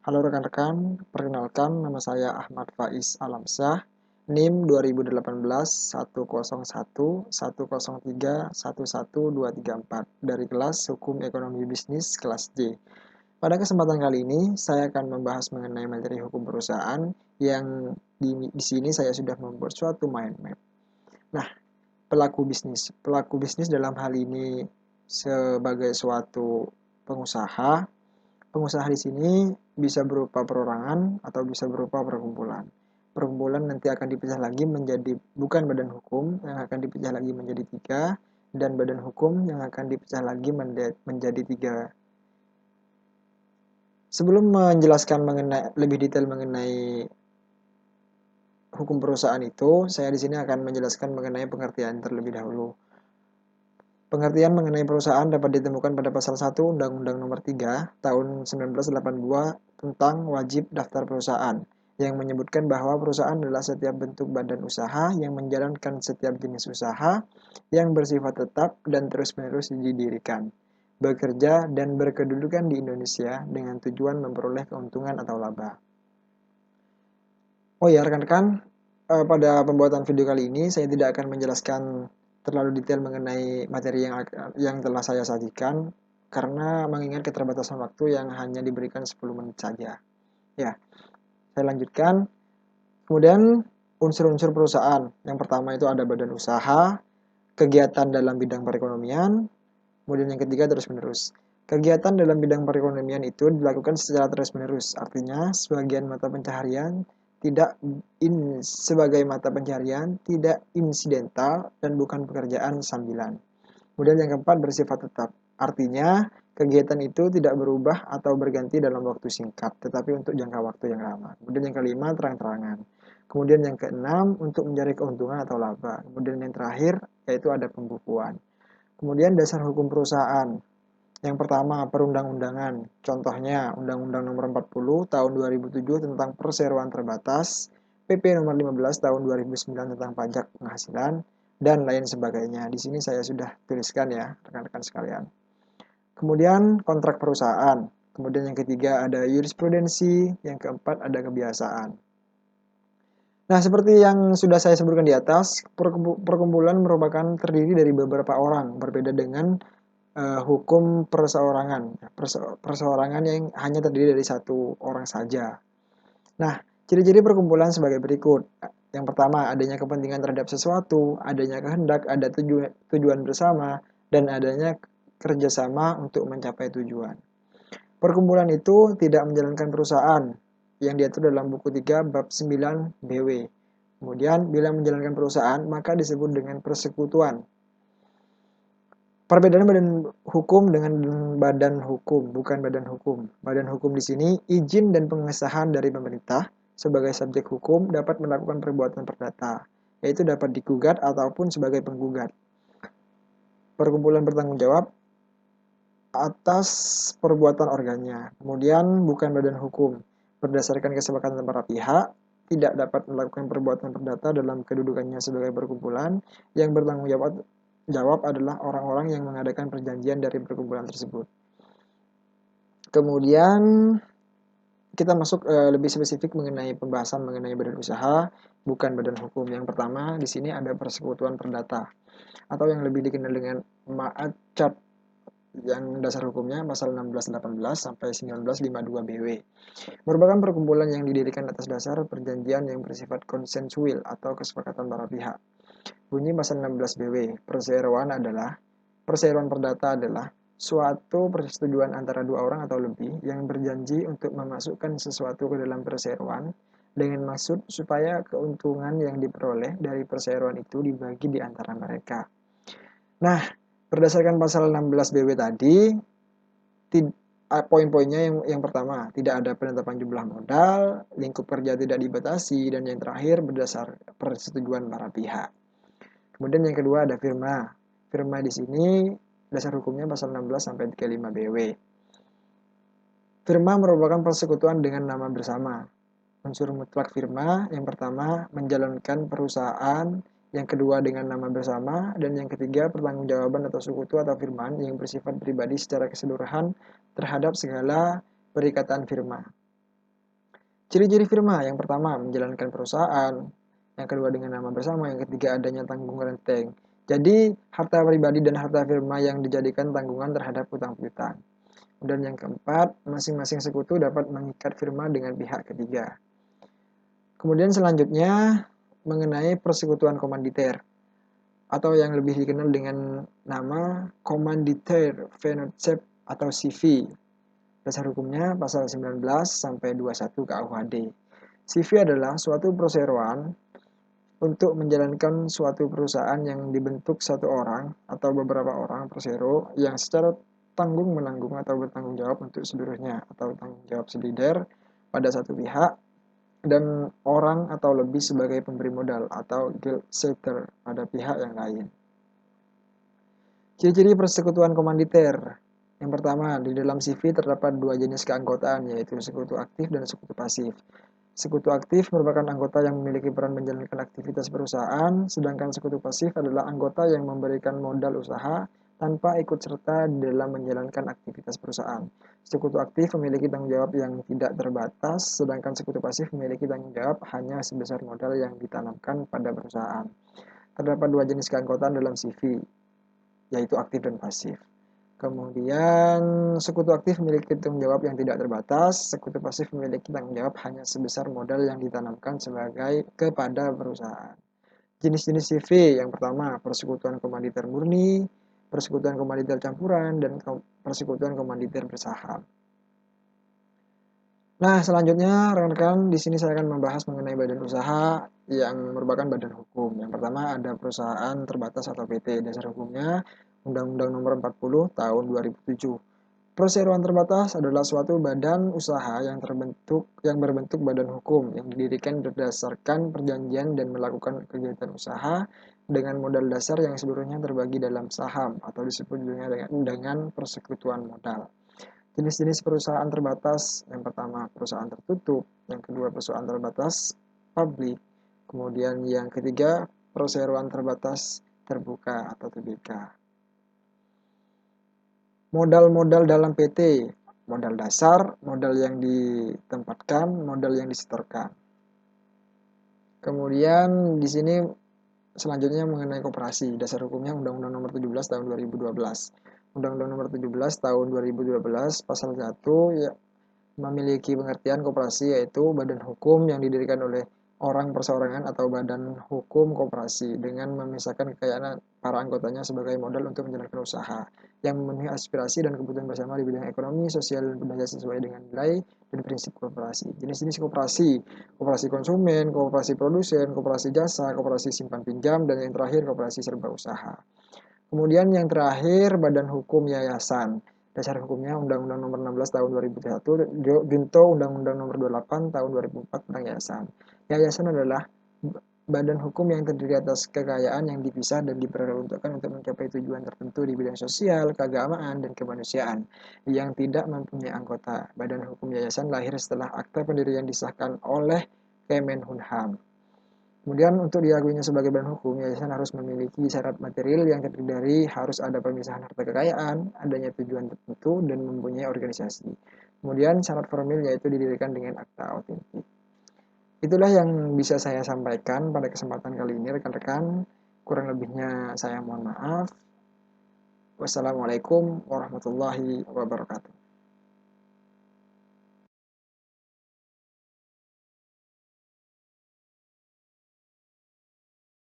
Halo rekan-rekan, perkenalkan nama saya Ahmad Faiz Alamsyah, NIM 2018 101 103 11234 dari kelas Hukum Ekonomi Bisnis kelas J. Pada kesempatan kali ini, saya akan membahas mengenai materi hukum perusahaan yang di sini saya sudah membuat suatu mind map. Nah, pelaku bisnis dalam hal ini sebagai suatu pengusaha. Pengusaha di sini bisa berupa perorangan atau bisa berupa perkumpulan. Perkumpulan nanti akan dipecah lagi menjadi bukan badan hukum yang akan dipecah lagi menjadi 3 dan badan hukum yang akan dipecah lagi menjadi 3. Sebelum menjelaskan lebih detail mengenai hukum perusahaan itu, saya di sini akan menjelaskan mengenai pengertian terlebih dahulu. Pengertian mengenai perusahaan dapat ditemukan pada pasal 1 Undang-Undang Nomor 3 Tahun 1982 tentang wajib daftar perusahaan, yang menyebutkan bahwa perusahaan adalah setiap bentuk badan usaha yang menjalankan setiap jenis usaha yang bersifat tetap dan terus-menerus didirikan, bekerja, dan berkedudukan di Indonesia dengan tujuan memperoleh keuntungan atau laba. Oh ya, rekan-rekan, pada pembuatan video kali ini saya tidak akan menjelaskan terlalu detail mengenai materi yang telah saya sajikan karena mengingat keterbatasan waktu yang hanya diberikan 10 menit saja. Ya, saya lanjutkan. Kemudian unsur-unsur perusahaan. Yang pertama itu ada badan usaha, kegiatan dalam bidang perekonomian, kemudian yang ketiga terus-menerus. Kegiatan dalam bidang perekonomian itu dilakukan secara terus-menerus, artinya sebagian mata pencaharian sebagai mata pencaharian tidak insidental dan bukan pekerjaan sambilan. Kemudian yang keempat bersifat tetap, artinya kegiatan itu tidak berubah atau berganti dalam waktu singkat, tetapi untuk jangka waktu yang lama. Kemudian yang kelima terang-terangan. Kemudian yang keenam untuk mencari keuntungan atau laba. Kemudian yang terakhir yaitu ada pembukuan. Kemudian dasar hukum perusahaan. Yang pertama, perundang-undangan. Contohnya, Undang-Undang Nomor 40 Tahun 2007 tentang Perseroan Terbatas, PP Nomor 15 Tahun 2009 tentang pajak penghasilan, dan lain sebagainya. Di sini saya sudah tuliskan ya, rekan-rekan sekalian. Kemudian, kontrak perusahaan. Kemudian yang ketiga ada jurisprudensi, yang keempat ada kebiasaan. Nah, seperti yang sudah saya sebutkan di atas, perkumpulan merupakan terdiri dari beberapa orang, berbeda dengan hukum perseorangan. Perseorangan yang hanya terdiri dari satu orang saja. Nah, ciri-ciri perkumpulan sebagai berikut. Yang pertama, adanya kepentingan terhadap sesuatu, adanya kehendak, ada tujuan bersama, dan adanya kerjasama untuk mencapai tujuan. Perkumpulan itu tidak menjalankan perusahaan yang diatur dalam buku 3 bab 9 BW. Kemudian, bila menjalankan perusahaan, maka disebut dengan persekutuan. Perbedaan badan hukum dengan badan hukum, bukan badan hukum. Badan hukum di sini izin dan pengesahan dari pemerintah sebagai subjek hukum dapat melakukan perbuatan perdata, yaitu dapat digugat ataupun sebagai penggugat. Perkumpulan bertanggung jawab atas perbuatan organnya. Kemudian bukan badan hukum. Berdasarkan kesepakatan para pihak, tidak dapat melakukan perbuatan perdata dalam kedudukannya sebagai perkumpulan. Yang bertanggung jawab adalah orang-orang yang mengadakan perjanjian dari perkumpulan tersebut. Kemudian kita masuk lebih spesifik mengenai pembahasan mengenai badan usaha, bukan badan hukum. Yang pertama di sini ada persekutuan perdata atau yang lebih dikenal dengan MAACAT, yang dasar hukumnya pasal 1618 sampai 1952 BW. Merupakan perkumpulan yang didirikan atas dasar perjanjian yang bersifat konsensual atau kesepakatan para pihak. Bunyi pasal 16 BW, perseroan perdata adalah suatu persetujuan antara dua orang atau lebih yang berjanji untuk memasukkan sesuatu ke dalam perseroan dengan maksud supaya keuntungan yang diperoleh dari perseroan itu dibagi di antara mereka. Nah, berdasarkan pasal 16 BW tadi, poin-poinnya yang pertama, tidak ada penetapan jumlah modal, lingkup kerja tidak dibatasi, dan yang terakhir berdasar persetujuan para pihak. Kemudian yang kedua ada firma. Firma di sini dasar hukumnya pasal 16 sampai 35 BW. Firma merupakan persekutuan dengan nama bersama. Unsur mutlak firma yang pertama menjalankan perusahaan, yang kedua dengan nama bersama, dan yang ketiga pertanggungjawaban atau sekutu atau firman yang bersifat pribadi secara keseluruhan terhadap segala perikatan firma. Ciri-ciri firma, yang pertama menjalankan perusahaan, yang kedua dengan nama bersama, yang ketiga adanya tanggungan renteng. Jadi, harta pribadi dan harta firma yang dijadikan tanggungan terhadap utang piutang. Dan yang keempat, masing-masing sekutu dapat mengikat firma dengan pihak ketiga. Kemudian selanjutnya mengenai persekutuan komanditer atau yang lebih dikenal dengan nama Commandeer Vennootschap atau CV. Dasar hukumnya pasal 19 sampai 21 KUHD. CV adalah suatu perseroan untuk menjalankan suatu perusahaan yang dibentuk satu orang atau beberapa orang persero yang secara tanggung menanggung atau bertanggung jawab untuk seluruhnya atau tanggung jawab solider pada satu pihak dan orang atau lebih sebagai pemberi modal atau Geldsetter pada pihak yang lain. Ciri-ciri persekutuan komanditer. Yang pertama, di dalam CV terdapat dua jenis keanggotaan, yaitu sekutu aktif dan sekutu pasif. Sekutu aktif merupakan anggota yang memiliki peran menjalankan aktivitas perusahaan, sedangkan sekutu pasif adalah anggota yang memberikan modal usaha tanpa ikut serta dalam menjalankan aktivitas perusahaan. Sekutu aktif memiliki tanggung jawab yang tidak terbatas, sedangkan sekutu pasif memiliki tanggung jawab hanya sebesar modal yang ditanamkan pada perusahaan. Terdapat dua jenis keanggotaan dalam CV, yaitu aktif dan pasif. Kemudian, sekutu aktif memiliki tanggung jawab yang tidak terbatas, sekutu pasif memiliki tanggung jawab hanya sebesar modal yang ditanamkan sebagai kepada perusahaan. Jenis-jenis CV yang pertama, persekutuan komanditer murni, persekutuan komanditer campuran, dan persekutuan komanditer bersaham. Nah, selanjutnya rekan-rekan di sini saya akan membahas mengenai badan usaha yang merupakan badan hukum. Yang pertama ada perusahaan terbatas atau PT. Dasar hukumnya Undang-Undang Nomor 40 Tahun 2007. Perseroan terbatas adalah suatu badan usaha yang berbentuk badan hukum yang didirikan berdasarkan perjanjian dan melakukan kegiatan usaha dengan modal dasar yang seluruhnya terbagi dalam saham atau disebut juga dengan persekutuan modal. Jenis-jenis perusahaan terbatas, yang pertama perusahaan tertutup, yang kedua perusahaan terbatas publik, kemudian yang ketiga perseroan terbatas terbuka atau TBK. Modal-modal dalam PT, modal dasar, modal yang ditempatkan, modal yang disetorkan. Kemudian di sini selanjutnya mengenai koperasi. Dasar hukumnya Undang-Undang Nomor 17 Tahun 2012. Undang-Undang Nomor 17 Tahun 2012 pasal 1 ya, memiliki pengertian koperasi yaitu badan hukum yang didirikan oleh orang perseorangan atau badan hukum koperasi dengan memisahkan kekayaan para anggotanya sebagai modal untuk menjalankan usaha yang memenuhi aspirasi dan kebutuhan bersama di bidang ekonomi, sosial, dan budaya sesuai dengan nilai dan prinsip koperasi. Jenis-jenis koperasi, koperasi konsumen, koperasi produsen, koperasi jasa, koperasi simpan pinjam, dan yang terakhir koperasi serba usaha. Kemudian yang terakhir badan hukum yayasan. Dasar hukumnya Undang-Undang Nomor 16 Tahun 2001, Junto Undang-Undang Nomor 28 Tahun 2004 tentang yayasan. Yayasan adalah badan hukum yang terdiri atas kekayaan yang dipisah dan diperuntukkan untuk mencapai tujuan tertentu di bidang sosial, keagamaan, dan kemanusiaan yang tidak mempunyai anggota. Badan hukum yayasan lahir setelah akta pendirian disahkan oleh Kemenkumham. Kemudian untuk diakuinya sebagai badan hukum, yayasan harus memiliki syarat material yang terdiri dari harus ada pemisahan harta kekayaan, adanya tujuan tertentu, dan mempunyai organisasi. Kemudian syarat formil yaitu didirikan dengan akta autentik. Itulah yang bisa saya sampaikan pada kesempatan kali ini rekan-rekan. Kurang lebihnya saya mohon maaf. Wassalamualaikum warahmatullahi wabarakatuh.